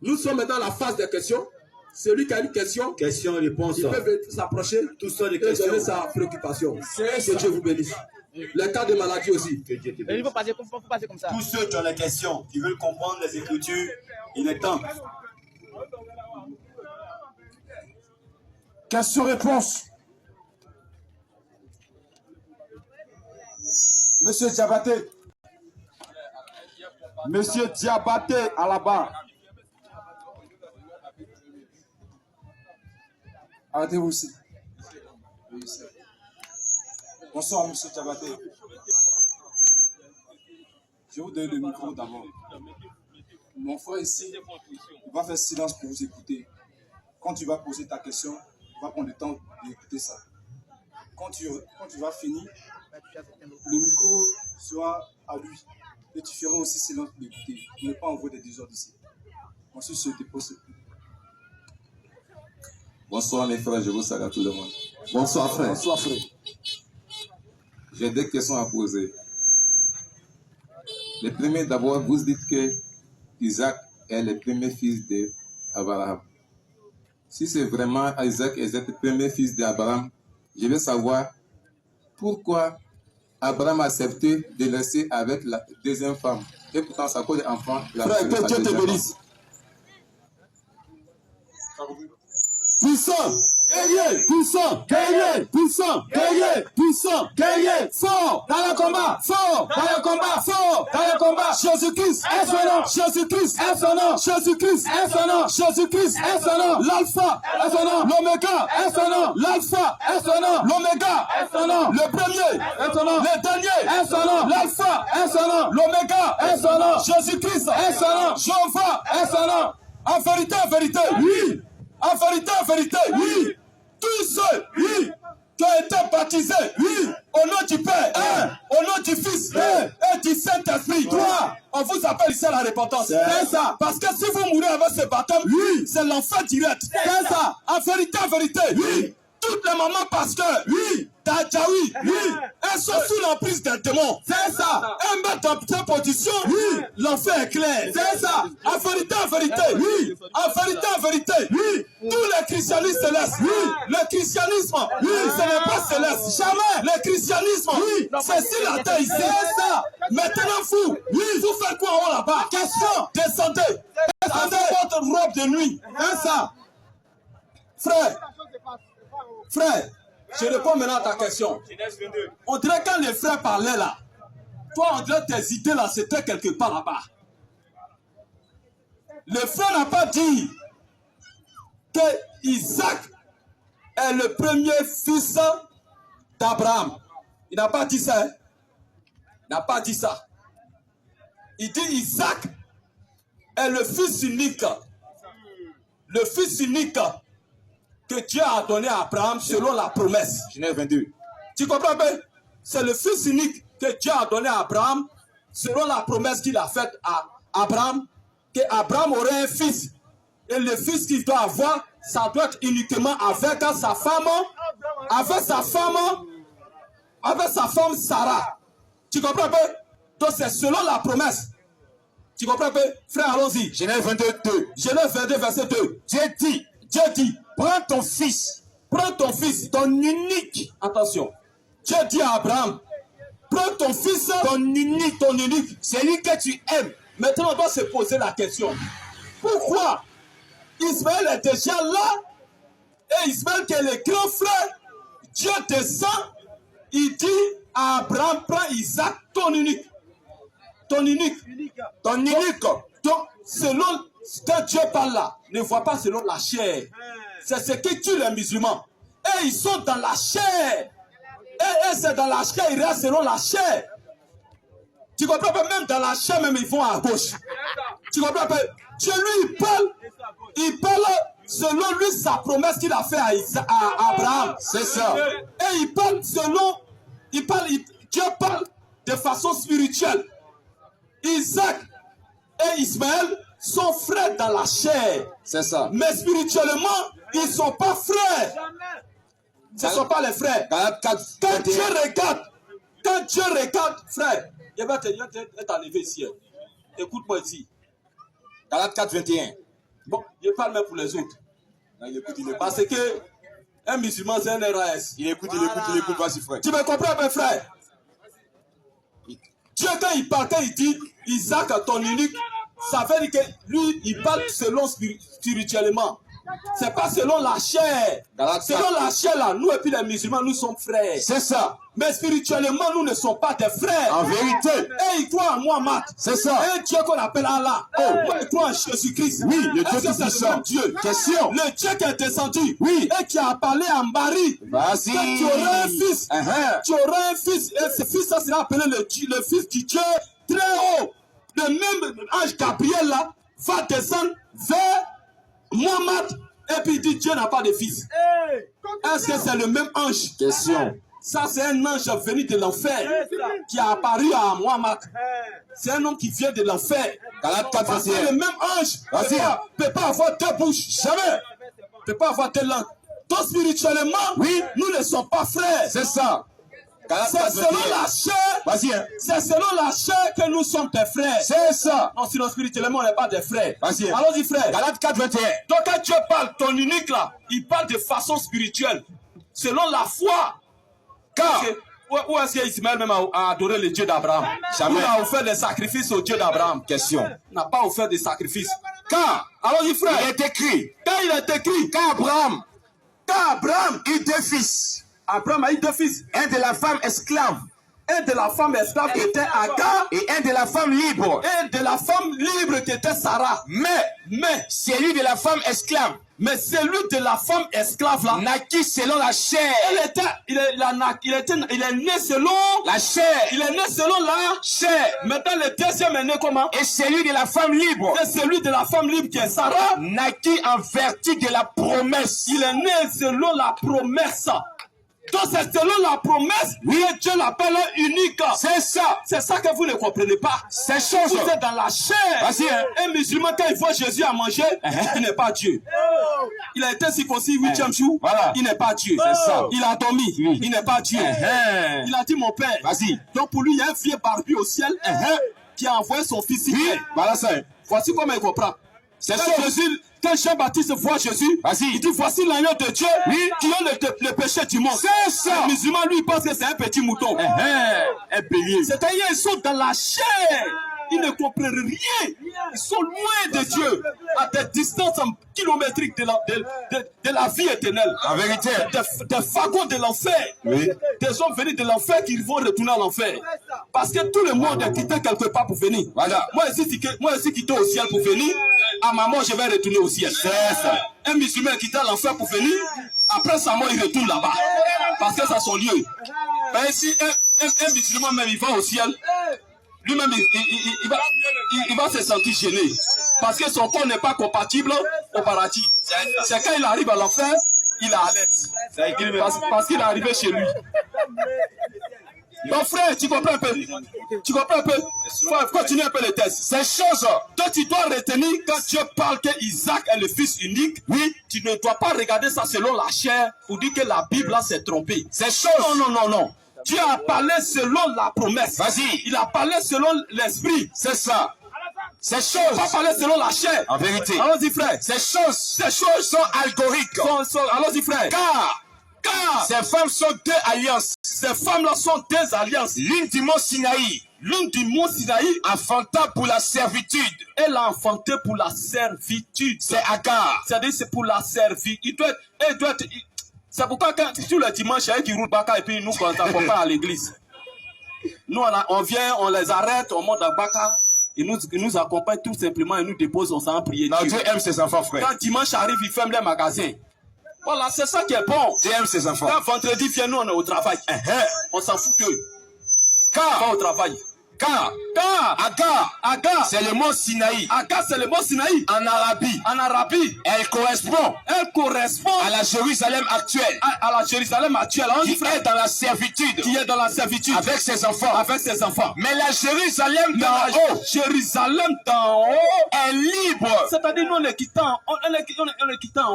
Nous sommes maintenant dans la phase des questions. Celui qui a une question, question-réponse. Il peut s'approcher Tout ça des et questions. donner sa préoccupation. Que Dieu vous bénisse. Les cas de maladie aussi. Mais il faut passer comme ça. Tous ceux qui ont des questions, qui veulent comprendre les Écritures, il est temps. Question-réponse. Monsieur Diabaté. Monsieur Diabaté à la barre. Arrêtez-vous ici. Bonsoir, monsieur Diabaté. Je vais vous donner le micro d'abord. Mon frère ici, il va faire silence pour vous écouter. Quand tu vas poser ta question, il va prendre le temps d'écouter ça. Quand tu vas finir, le micro sera à lui. Et tu feras aussi silence pour l'écouter. Il n'est pas envoyer des désordres ici. Ensuite, je dépose. Bonsoir mes frères, je vous salue à tout le monde. Bonsoir frère. Bonsoir frère. J'ai deux questions à poser. Le premier, d'abord, vous dites que Isaac est le premier fils d'Abraham. Si c'est vraiment Isaac est le premier fils d'Abraham, je veux savoir pourquoi Abraham a accepté de laisser avec la deuxième femme. Et pourtant, ça cause enfant. Frère, que Dieu te bénisse. Puissant, guerrier, puissant, guerrier, puissant, guerrier, puissant, guerrier, fort dans le combat, fort dans le combat, fort dans le combat. Jésus-Christ est son nom, Jésus-Christ est son nom, Jésus-Christ est son nom, Jésus-Christ est son nom. L'alpha est son nom, l'oméga est son nom, l'alpha est son nom, l'oméga est son nom, le premier est son nom, le dernier est son nom, l'alpha est son nom, l'oméga est son nom, Jésus-Christ est son nom, Jéhovah est son nom. En vérité, oui. En vérité, oui. Tous ceux, oui, qui ont été baptisés, oui, au nom du Père, au nom du Fils, et du Saint-Esprit. Toi, on vous appelle ici à la repentance. C'est ça. Parce que si vous mourrez avec ce baptême, oui, c'est l'enfer direct. C'est ça. En vérité, oui. Toutes les mamans pasteurs, oui, d'Adjaoui, oui, elles sont sous l'emprise des démons. C'est ça. Elles mettent dans cette position, oui, l'enfer est clair. C'est ça. En vérité, oui. En vérité, oui. Tous les christianistes célestes, oui. Le christianisme, oui, ce n'est pas céleste. Jamais. Le christianisme, oui, c'est sur la terre ici. C'est ça. Maintenant, vous, oui, vous faites quoi en haut là-bas? Question. Descendez votre robe de nuit. C'est ça. Frère, je réponds maintenant à ta question. On dirait quand les frères parlaient là, toi on dirait tes idées là, c'était quelque part là-bas. Le frère n'a pas dit que Isaac est le premier fils d'Abraham. Il n'a pas dit ça. Il n'a pas dit ça. Il dit Isaac est le fils unique. Le fils unique que Dieu a donné à Abraham selon la promesse. Genèse 22. Tu comprends bien? C'est le fils unique que Dieu a donné à Abraham selon la promesse qu'il a faite à Abraham, qu'Abraham aurait un fils. Et le fils qu'il doit avoir, ça doit être uniquement avec sa femme Sarah. Tu comprends bien? Donc c'est selon la promesse. Tu comprends bien? Frère, allons-y. Genèse 22, 2. Genèse 22, verset 2. Dieu dit, prends ton fils, ton unique. Attention. Dieu dit à Abraham, prends ton fils, ton unique, celui que tu aimes. Maintenant, on doit se poser la question. Pourquoi Ismaël est déjà là et Ismaël qui est le grand frère, Dieu descend, il dit à Abraham, prends Isaac, ton unique. Donc, selon ce que Dieu parle là, ne voit pas selon la chair. C'est ce qui tue les musulmans. Et ils sont dans la chair. Et c'est dans la chair, ils restent selon la chair. Tu comprends pas? Même dans la chair, même ils vont à gauche. Tu comprends pas? Dieu lui, il parle selon lui sa promesse qu'il a fait à Abraham. C'est ça. Et il parle Dieu parle de façon spirituelle. Isaac et Ismaël sont frères dans la chair. C'est ça. Mais spirituellement, ils ne sont pas frères. Ce ne sont pas les frères. Quand Dieu regarde, frère, il va t'enlever ici. Écoute-moi ici. Galates 4, 21. Bon, je parle même pour les autres. Il écoute, il écoute. Parce que un musulman, c'est un RAS. Il écoute, vas-y frère. Tu me comprends, mes frères? Dieu, quand il parle, quand il dit Isaac, ton unique, ça veut dire que lui, il parle selon spirituellement. C'est pas selon la chair. Selon la chair, là, nous et puis les musulmans, nous sommes frères. C'est ça. Mais spirituellement, nous ne sommes pas des frères. En vérité. Et il croit en Muhammad. C'est ça. Un Dieu qu'on appelle Allah. Moi, il croit en Jésus-Christ. Oui, le Dieu Est-ce que c'est le même Dieu? Question. Le Dieu qui est descendu. Oui. Et qui a parlé en Marie. Vas-y. Que tu auras un fils. Tu auras un fils. Et ce fils, ça sera appelé le fils du Dieu très haut. Le même ange Gabriel, là, va descendre vers Muhammad. Et puis il dit Dieu n'a pas de fils. Est-ce que c'est le même ange? Question. Ça, c'est un ange venu de l'enfer qui a apparu à Muhammad. C'est un homme qui vient de l'enfer. Parce que le même ange ne peut pas avoir deux bouches. Jamais. Ne peut pas avoir deux langues. Donc spirituellement, oui, nous ne sommes pas frères. C'est ça. C'est selon la chair. Vas-y. Hein. C'est selon la chair que nous sommes des frères. C'est ça. Non, sinon spirituellement, on n'est pas des frères. Vas-y. Allons-y, frère. Galates 4, 21. Donc quand Dieu parle, ton unique là, il parle de façon spirituelle. Selon la foi. Car, où est-ce qu'Ismaël même a adoré le Dieu d'Abraham? Jamais. Il a offert des sacrifices au Dieu d'Abraham. Question. Il n'a pas offert des sacrifices. Car, allons-y, frère. Il est écrit. Quand il est écrit. Qu'Abraham eut deux fils. Abraham a eu deux fils. Un de la femme esclave. Un de la femme esclave qui était Agar. Et un de la femme libre. Un de la femme libre qui était Sarah. Mais celui de la femme esclave. Mais celui de la femme esclave là naquit selon la chair. Il est né selon la chair. Il est né selon la chair. Maintenant le deuxième est né comment? Et celui de la femme libre. Et celui de la femme libre qui est Sarah naquit en vertu de la promesse. Il est né selon la promesse. Donc c'est selon la promesse que Dieu l'appelle unique. C'est ça. C'est ça que vous ne comprenez pas. C'est chose. Vous êtes dans la chair. Vas-y, hein. Un musulman quand il voit Jésus à manger, il n'est pas Dieu. Il a été circoncis 8e jour, voilà. Il n'est pas Dieu. C'est ça. Il a dormi, il n'est pas Dieu. Il a dit mon père. Vas-y. Donc pour lui, il y a un vieux barbu au ciel qui a envoyé son fils ici. Voilà ça. Voici comment il comprend. C'est ça. Quand Jean-Baptiste voit Jésus, il dit voici l'agneau de Dieu qui a le péché du monde. C'est ça. Le musulman, lui, pense que c'est un petit mouton. Un bélier. C'est-à-dire, ils sont dans la chair. Ils ne comprennent rien. Ils sont loin de Dieu, à des distances kilométriques de la vie éternelle. En vérité. Des wagons de l'enfer. Oui. Des hommes venus de l'enfer qui vont retourner à l'enfer. Parce que tout le monde est quitté quelque part pour venir. Voilà. Moi aussi quitté au ciel pour venir. À ma mort, je vais retourner au ciel. C'est ça. Un musulman quitté l'enfer pour venir. Après sa mort, il retourne là-bas. Parce que c'est son lieu. Mais si un musulman même, il va au ciel. Lui-même, il va se sentir gêné. Parce que son corps n'est pas compatible au paradis. C'est quand il arrive à l'enfer, il est à l'aise. Parce qu'il est arrivé chez lui. Donc frère, tu comprends un peu? Tu comprends un peu? Faut continuer un peu le texte. Ces choses, toi tu dois retenir quand Dieu parle que Isaac est le fils unique. Oui, tu ne dois pas regarder ça selon la chair pour dire que la Bible là s'est trompée. Ces choses. Non. Dieu a parlé selon la promesse. Vas-y. Il a parlé selon l'esprit. C'est ça. Ces choses. Il n'a pas parlé selon la chair. En vérité. Allons-y, frère. Ces choses sont algoriques. Allons-y, frère. Car ces femmes sont deux alliances. Ces femmes-là sont deux alliances. L'une du mont Sinaï. L'une du mont Sinaï enfanta pour la servitude. Elle a enfanté pour la servitude. C'est Agar. C'est-à-dire c'est pour la servitude. Il doit être. C'est pourquoi quand tous les dimanches, il y a qui roule Baka et puis nous quand on accompagne à l'église. Nous on vient, on les arrête, on monte à Baka. Ils nous accompagnent tout simplement et nous déposent, on s'en prie. Dieu aime ses enfants, frère. Quand dimanche arrive, ils ferment les magasins. Voilà, c'est ça qui est bon. Dieu aime ses enfants. Quand vendredi vient, nous on est au travail. On s'en fout qu'eux. Car pas au travail. Agar, c'est le mont Sinaï. Agar, c'est le mont Sinaï. En Arabie. Elle correspond à la Jérusalem actuelle. À la Jérusalem actuelle. Qui est dans la servitude. Qui est dans la servitude. Avec ses enfants. Mais la Jérusalem d'en haut. Jérusalem d'en haut est libre. C'est-à-dire nous on est quitté en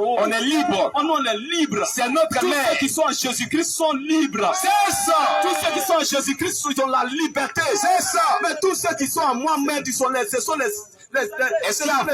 haut. On est libre. Nous on est libre. C'est notre mère. Tous ceux qui sont en Jésus-Christ sont libres. C'est ça. Tous ceux qui sont en Jésus-Christ ont la liberté. C'est ça. Mais tous ceux qui sont en moi-même, ce sont les esclaves.